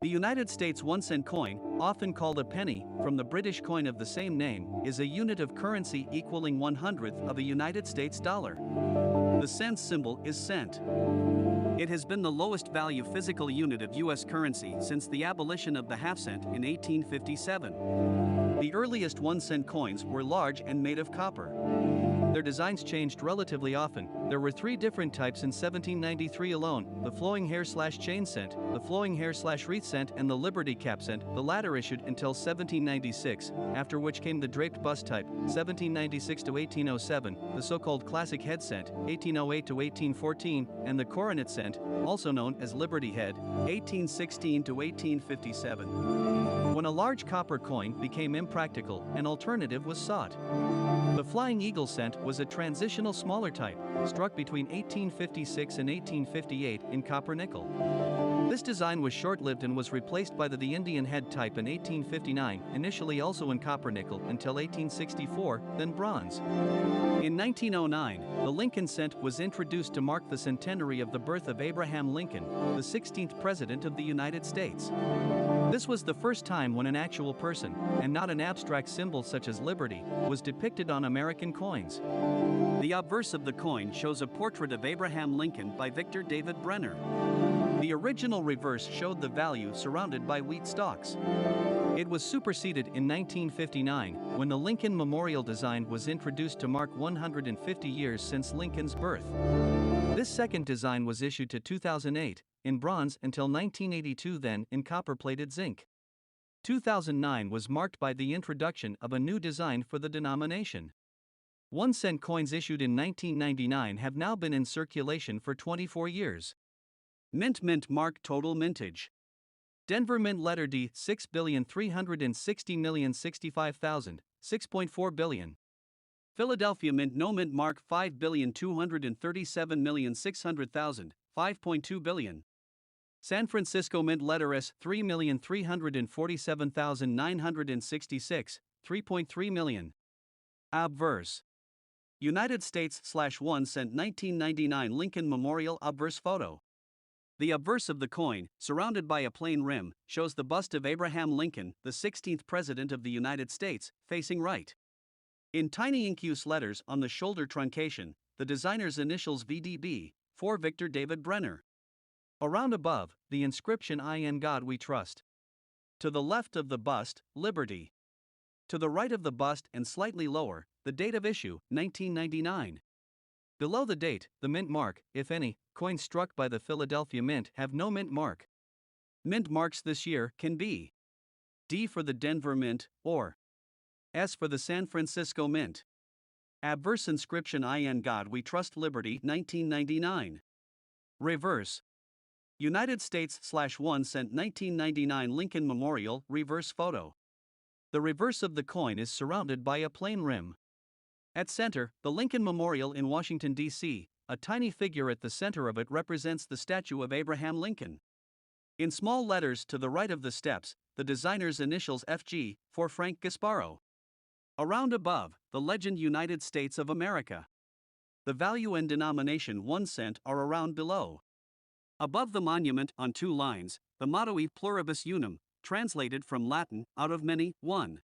The United States 1-cent coin, often called a penny, from the British coin of the same name, is a unit of currency equaling 1/100th of a United States dollar. The cent symbol is cent. It has been the lowest value physical unit of U.S. currency since the abolition of the half-cent in 1857. The earliest 1-cent coins were large and made of copper. Their designs changed relatively often. There were 3 different types in 1793 alone: the flowing hair/chain cent, the flowing hair/wreath cent, and the Liberty cap cent, the latter issued until 1796, after which came the draped bust type, 1796 to 1807, the so-called classic head cent, 1808 to 1814, and the coronet cent, also known as Liberty head, 1816 to 1857. When a large copper coin became impractical, an alternative was sought. The Flying Eagle cent was a transitional smaller type, struck between 1856 and 1858 in copper nickel. This design was short-lived and was replaced by the Indian head type in 1859, initially also in copper nickel until 1864, then bronze. In 1909, the Lincoln cent was introduced to mark the centenary of the birth of Abraham Lincoln, the 16th President of the United States. This was the first time when an actual person, and not an abstract symbol such as liberty, was depicted on American coins. The obverse of the coin shows a portrait of Abraham Lincoln by Victor David Brenner. The original reverse showed the value surrounded by wheat stalks. It was superseded in 1959 when the Lincoln Memorial design was introduced to mark 150 years since Lincoln's birth. This second design was issued to 2008 in bronze until 1982, then in copper-plated zinc. 2009 was marked by the introduction of a new design for the denomination. 1-cent coins issued in 1999 have now been in circulation for 24 years. Mint mark total mintage. Denver Mint letter D 6,360,065,000, 6.4 billion. Philadelphia Mint no mint mark 5,237,600,000, 5.2 billion. San Francisco Mint letter S 3,347,966, 3.3 million. Obverse. United States/1-cent 1999 Lincoln Memorial obverse photo. The obverse of the coin, surrounded by a plain rim, shows the bust of Abraham Lincoln, the 16th President of the United States, facing right. In tiny incuse letters on the shoulder truncation, the designer's initials VDB, for Victor David Brenner. Around above, the inscription "In God We Trust." To the left of the bust, Liberty. To the right of the bust and slightly lower, the date of issue, 1999. Below the date, the mint mark, if any. Coins struck by the Philadelphia Mint have no mint mark. Mint marks this year can be D for the Denver Mint, or S for the San Francisco Mint. Obverse inscription "In God We Trust Liberty 1999. Reverse. United States/1-cent 1999 Lincoln Memorial reverse photo. The reverse of the coin is surrounded by a plain rim. At center, the Lincoln Memorial in Washington, D.C., a tiny figure at the center of it represents the statue of Abraham Lincoln. In small letters to the right of the steps, the designer's initials FG, for Frank Gasparo. Around above, the legend United States of America. The value and denomination 1 cent are around below. Above the monument, on 2 lines, the motto E pluribus unum, translated from Latin, out of many, one.